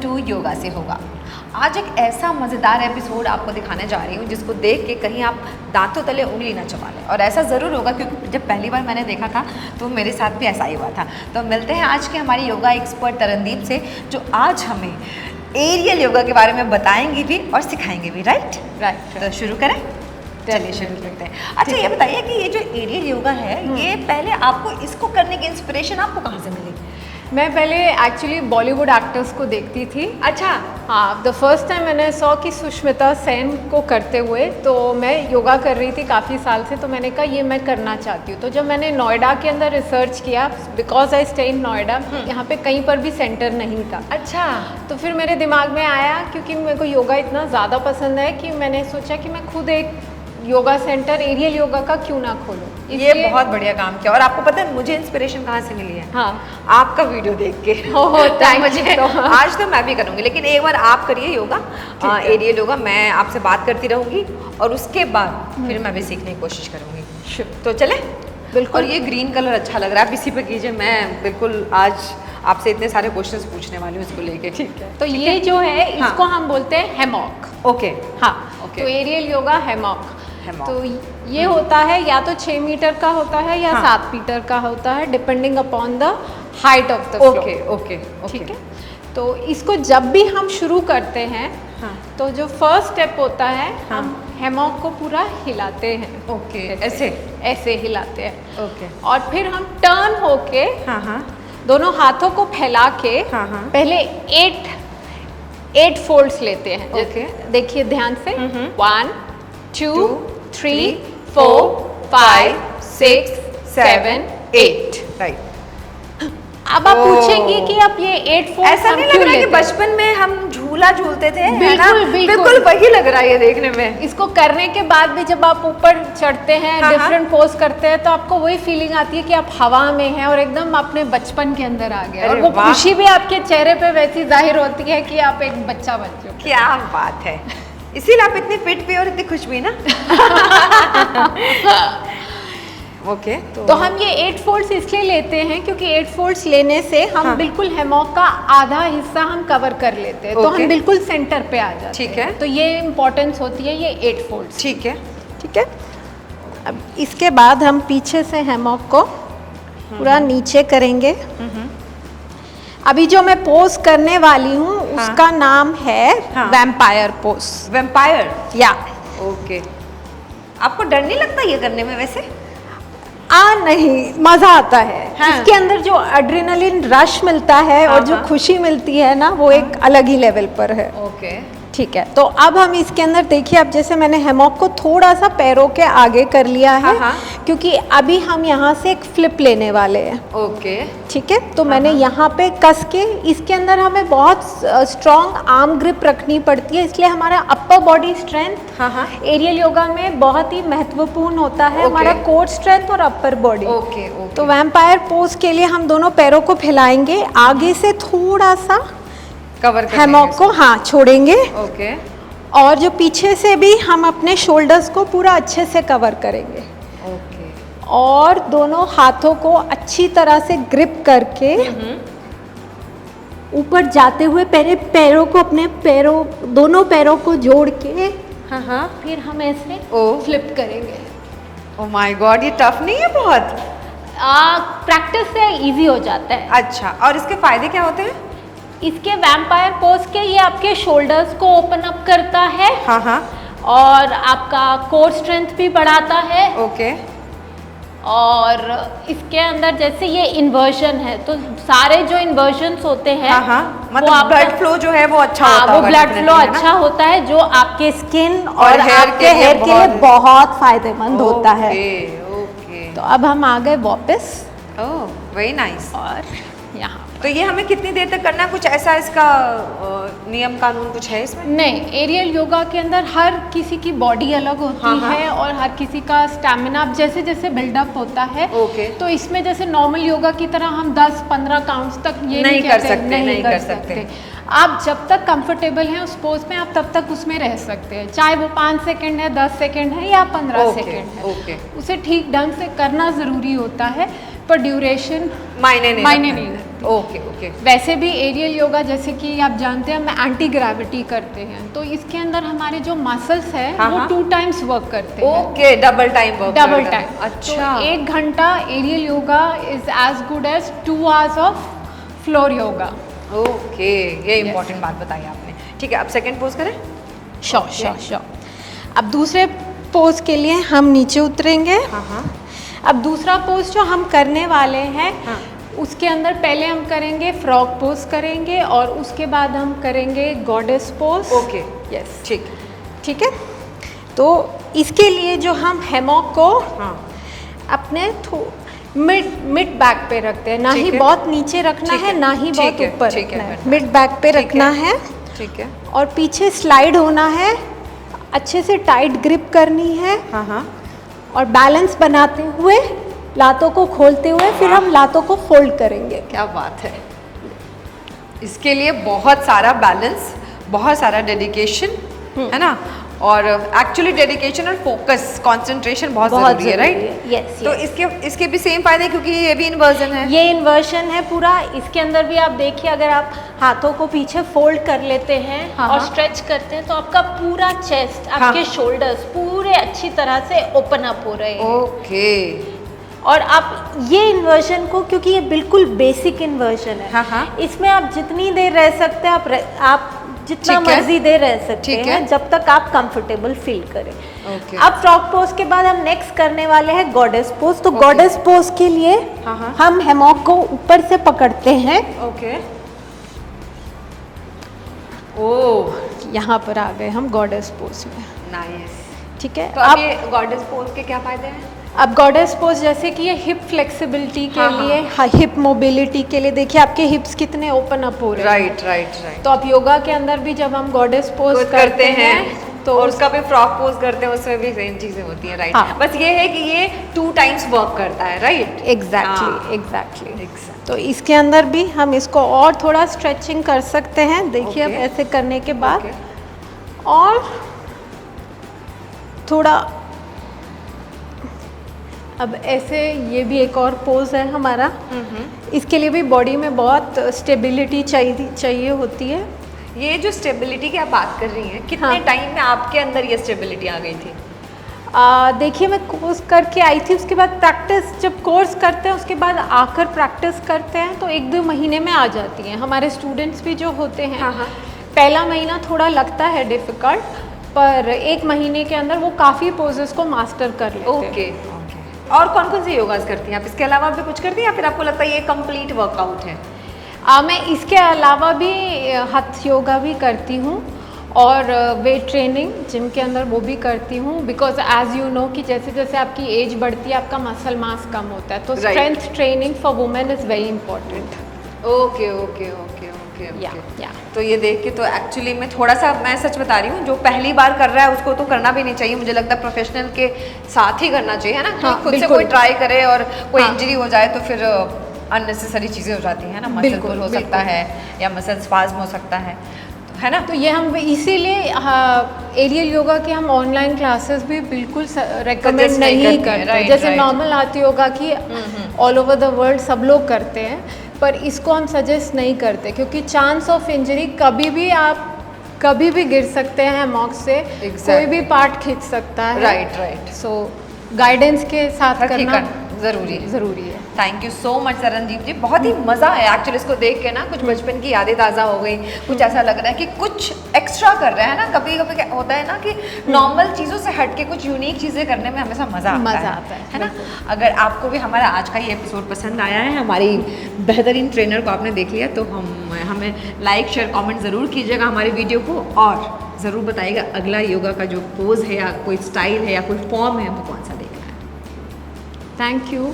To yoga से होगा। आज एक ऐसा मज़ेदार एपिसोड आपको दिखाने जा रही हूँ जिसको देख के कहीं आप दांतों तले उंगली ना चबा लें। और ऐसा ज़रूर होगा क्योंकि जब पहली बार मैंने देखा था तो मेरे साथ भी ऐसा ही हुआ था। तो मिलते हैं आज के हमारी योगा एक्सपर्ट तरनदीप से, जो आज हमें एरियल योगा के बारे में बताएंगी भी और सिखाएंगे भी। राइट। तो शुरू करें, चलिए शुरू करते हैं। अच्छा ये बताइए कि ये जो एरियल योगा है, ये पहले आपको इसको करने की इंस्पिरेशन आपको कहाँ से मिली? मैं पहले एक्चुअली बॉलीवुड एक्टर्स को देखती थी। अच्छा। हाँ, द फर्स्ट टाइम मैंने सॉ कि सुष्मिता सेन को करते हुए, तो मैं योगा कर रही थी काफ़ी साल से, तो मैंने कहा ये मैं करना चाहती हूँ। तो जब मैंने नोएडा के अंदर रिसर्च किया, because I stay in Noida, यहाँ पे कहीं पर भी सेंटर नहीं था। अच्छा। तो फिर मेरे दिमाग में आया, क्योंकि मेरे को योगा इतना ज़्यादा पसंद है कि मैंने सोचा कि मैं खुद एक योगा सेंटर एरियल योगा का क्यों ना खोलूं। ये बहुत बढ़िया काम किया। और आपको पता है मुझे इंस्पिरेशन कहाँ से मिली है? हाँ, आपका वीडियो देख के। मुझे आज तो मैं भी करूँगी, लेकिन एक बार आप करिए योगा, एरियल योगा। मैं आपसे बात करती रहूँगी और उसके बाद फिर मैं भी सीखने की कोशिश करूँगी। तो चले? बिल्कुल। और ये ग्रीन कलर अच्छा लग रहा है, आप इसी पे कीजिए। मैं बिल्कुल आज आपसे इतने सारे क्वेश्चंस पूछने वाली हूँ इसको लेके। ठीक है। तो ये जो है इसको हम बोलते हैं हैमॉक। ओके। हाँ, तो एरियल योगा हैमॉक। तो ये होता है या तो 6 मीटर का होता है या 7 मीटर का होता है, depending upon the height of the floor. Okay. ठीक है। तो इसको जब भी हम शुरू करते हैं, तो जो फर्स्ट स्टेप होता है, हम हैमॉक को पूरा हिलाते हैं। ओके। ऐसे हिलाते हैं। ओके। और फिर हम टर्न होके दोनों हाथों को फैला के पहले 8 फोल्ड्स लेते हैं। ओके। देखिए ध्यान से, 1 2 3 4 5 6 7 8। राइट। अब आप पूछेंगे कि आप ये 8 फोल्ड्स ऐसा नहीं लग रहा है कि बचपन में हम झूला झूलते थे? बिल्कुल वही लग रहा है ये देखने में। इसको करने के बाद भी जब आप ऊपर चढ़ते हैं, डिफरेंट पोज करते हैं, तो आपको वही फीलिंग आती है कि आप हवा में हैं और एकदम अपने बचपन के अंदर आ गए। और वो खुशी भी आपके चेहरे पे वैसी जाहिर होती है कि आप एक बच्चा बन चुके। क्या बात है, इसीलिए आप इतनी फिट भी और इतनी खुश भी ना। ओके। तो हम ये 8 फोल्ड्स इसलिए लेते हैं क्योंकि 8 फोल्ड्स लेने से हम बिल्कुल हैमॉक का आधा हिस्सा हम कवर कर लेते हैं। तो हम बिल्कुल सेंटर पे आ जाते हैं। ठीक है। तो ये इम्पोर्टेंस होती है ये 8 फोल्ड्स। ठीक है। अब इसके बाद हम पीछे से हैमॉक को पूरा नीचे करेंगे। अभी जो मैं पोज करने वाली हूँ उसका नाम है वैम्पायर पोज। वैम्पायर? या। ओके। आपको डर नहीं लगता ये करने में वैसे? नहीं, मजा आता है। इसके अंदर जो एड्रेनलिन रश मिलता है और जो खुशी मिलती है ना, वो एक अलग ही लेवल पर है। ओके। ठीक है। तो अब हम इसके अंदर देखिए, अब जैसे मैंने हैमॉक को थोड़ा सा पैरों के आगे कर लिया है, क्योंकि अभी हम यहाँ से एक फ्लिप लेने वाले हैं। ओके। ठीक है। तो मैंने यहाँ पे कस के, इसके अंदर हमें बहुत स्ट्रॉन्ग आर्म ग्रिप रखनी पड़ती है, इसलिए हमारा upper body strength aerial yoga में बहुत ही महत्वपूर्ण होता है। हमारा कोर स्ट्रेंथ और अपर बॉडी। तो वैम्पायर पोज के लिए हम दोनों पैरों को फैलाएंगे, आगे से थोड़ा सा कवर हैमॉक को छोड़ेंगे। ओके। और जो पीछे से भी हम अपने शोल्डर्स को पूरा अच्छे से कवर करेंगे। ओके। और दोनों हाथों को अच्छी तरह से ग्रिप करके ऊपर जाते हुए पहले पैरों को, अपने दोनों पैरों को जोड़ के फिर हम ऐसे फ्लिप करेंगे। ओह माय गॉड, ये टफ नहीं है बहुत? प्रैक्टिस से इजी हो जाता है। अच्छा, और इसके फायदे क्या होते हैं? इसके वैम्पायर पोज के, ये आपके शोल्डर्स को ओपन अप करता है। और आपका कोर स्ट्रेंथ भी बढ़ाता है। ओके। और इसके अंदर जैसे ये इन्वर्जन है, तो सारे जो इन्वर्जन्स होते हैं, मतलब ब्लड फ्लो जो है वो अच्छा होता है। वो ब्लड फ्लो अच्छा होता है, जो आपके स्किन और आपके हेयर के लिए बहुत फायदेमंद होता है। ओके। तो अब हम आ गए वापस। ओह, वेरी नाइस। और यहाँ तो ये हमें कितनी देर तक करना है? कुछ ऐसा इसका नियम कानून कुछ है इसमें? नहीं, एरियल योगा के अंदर हर किसी की बॉडी अलग होती है और हर किसी का स्टैमिना जैसे जैसे बिल्डअप होता है। तो इसमें जैसे नॉर्मल योगा की तरह हम 10-15 काउंट्स तक ये नहीं कर सकते। आप जब तक कंफर्टेबल हैं उस पोज में, आप तब तक उसमें रह सकते हैं, चाहे वो 5 सेकंड है, 10 सेकंड है या 15 सेकंड है। उसे ठीक ढंग से करना ज़रूरी होता है, पर ड्यूरेशन मायने नहीं सकती। Okay okay. वैसे भी एरियल योगा जैसे कि आप जानते हैं हम एंटी ग्रेविटी करते हैं, तो इसके अंदर हमारे जो मसल्स है वो 2 टाइम्स वर्क करते हैं। Okay, double time work. Double time. अच्छा। तो 1 घंटा aerial yoga is as good as 2 hours of floor yoga. Okay, ये इम्पोर्टेंट बात बताई आपने। ठीक है, अब सेकंड पोज करें। श्योर। अब दूसरे पोज के लिए हम नीचे उतरेंगे। हाँ। अब दूसरा पोज जो हम करने वाले हैं, उसके अंदर पहले हम करेंगे फ्रॉग पोज करेंगे और उसके बाद हम करेंगे गॉडेस पोज। ओके, यस, ठीक है। तो इसके लिए जो हम हैमॉक को अपने मिड बैक पे रखते हैं, ना ही बहुत नीचे रखना है ना ही बहुत ऊपर रखना है, मिड बैक पे रखना है। ठीक है। और पीछे स्लाइड होना है, अच्छे से टाइट ग्रिप करनी है। हाँ। और बैलेंस बनाते हुए लातों को खोलते हुए फिर हम लातों को फोल्ड करेंगे। क्या बात है। इसके लिए बहुत सारा बैलेंस, बहुत सारा डेडिकेशन है ना, और एक्चुअली डेडिकेशन और फोकस, कंसंट्रेशन बहुत जरूरी है, राइट? यस। तो इसके भी सेम फायदे, क्योंकि ये भी इन्वर्जन है। ये इन्वर्जन है पूरा। इसके अंदर भी आप देखिए, अगर आप हाथों को पीछे फोल्ड कर लेते हैं और स्ट्रेच करते हैं तो आपका पूरा चेस्ट, आपके शोल्डर्स पूरे अच्छी तरह से ओपन अप हो रहे हैं। ओके। और आप ये इन्वर्जन को, क्योंकि ये बिल्कुल बेसिक इन्वर्जन है, इसमें आप जितनी देर रह सकते हैं, आप जितना मर्जी देर रह सकते हैं, जब तक आप कंफर्टेबल फील करें। अब फ्रॉग पोज के बाद हम नेक्स्ट करने वाले हैं गॉडेस पोज। तो गॉडेस पोज के लिए हम हैमॉक को ऊपर से पकड़ते हैं। ओके। ओह, यहाँ पर आ गए हम गॉडेस पोज में। नाइस। ठीक है। तो अब ये गॉडेस पोज के क्या फायदे हैं? अब गॉडेस पोज जैसे कि ये हिप फ्लेक्सिबिलिटी के लिए, हिप मोबिलिटी के लिए, देखिए आपके हिप्स कितने ओपन अप हो रहे हैं। राइट। तो आप योगा के अंदर भी जब हम गॉडेस पोज करते हैं तो उसका भी फ्रॉग पोज करते हैं, उसमें भी सेम चीजें होती हैं, राइट? बस ये है कि ये 2 टाइम्स वर्क करता है, राइट? एग्जैक्टली। तो इसके अंदर भी हम इसको और थोड़ा स्ट्रेचिंग कर सकते हैं। देखिए अब ऐसे करने के बाद और थोड़ा, अब ऐसे, ये भी एक और पोज है हमारा। इसके लिए भी बॉडी में बहुत स्टेबिलिटी चाहिए होती है। ये जो स्टेबिलिटी की आप बात कर रही हैं, कितने टाइम में आपके अंदर ये स्टेबिलिटी आ गई थी? देखिए मैं कोर्स करके आई थी, उसके बाद प्रैक्टिस, जब कोर्स करते हैं उसके बाद आकर प्रैक्टिस करते हैं तो 1-2 महीने में आ जाती हैं। हमारे स्टूडेंट्स भी जो होते हैं, पहला महीना थोड़ा लगता है डिफ़िकल्ट, पर 1 महीने के अंदर वो काफ़ी पोजेस को मास्टर कर लेते हैं। ओके। और कौन से योगास करती हैं आप? इसके अलावा भी कुछ करती हैं या फिर आपको लगता है ये कंप्लीट वर्कआउट है? मैं इसके अलावा भी हथ योगा भी करती हूँ और वेट ट्रेनिंग जिम के अंदर वो भी करती हूँ, बिकॉज एज यू नो कि जैसे जैसे आपकी एज बढ़ती है आपका मसल मास कम होता है, तो strength training for women is very important. Okay. तो ये देख के तो एक्चुअली में थोड़ा सा, मैं सच बता रही हूँ, जो पहली बार कर रहा है उसको तो करना भी नहीं चाहिए, मुझे लगता है प्रोफेशनल के साथ ही करना चाहिए, है ना? खुद से कोई ट्राई करे और कोई इंजरी हो जाए तो फिर अननेसेसरी चीज़ें हो जाती हैं ना, मसल पुल हो सकता है या मसल स्पाज्म हो सकता है ना? तो ये हम इसीलिए एरियल योगा के हम ऑनलाइन क्लासेस भी बिल्कुल रेकमेंड नहीं करते। जैसे नॉर्मल आती योगा की ऑल ओवर द वर्ल्ड सब लोग करते हैं, पर इसको हम सजेस्ट नहीं करते क्योंकि चांस ऑफ इंजरी कभी भी गिर सकते हैं हैमॉक से, कोई भी पार्ट खींच सकता है। राइट। सो गाइडेंस के साथ करना ज़रूरी है। Thank you so much Saranjeet ji, बहुत ही मज़ा आया एक्चुअली इसको देख के ना, कुछ बचपन की यादें ताज़ा हो गई, कुछ ऐसा लग रहा है कि कुछ एक्स्ट्रा कर रहे हैं ना। कभी कभी होता है ना कि नॉर्मल चीज़ों से हट के कुछ यूनिक चीज़ें करने में हमेशा मज़ा आता है ना? अगर आपको भी हमारा आज का ये एपिसोड पसंद आया है, हमारी बेहतरीन ट्रेनर को आपने देख लिया, तो हमें लाइक शेयर कॉमेंट ज़रूर कीजिएगा हमारी वीडियो को, और ज़रूर बताइएगा अगला योगा का जो पोज है या कोई स्टाइल है या कोई फॉर्म है वो कौन सा देखना है। Thank you.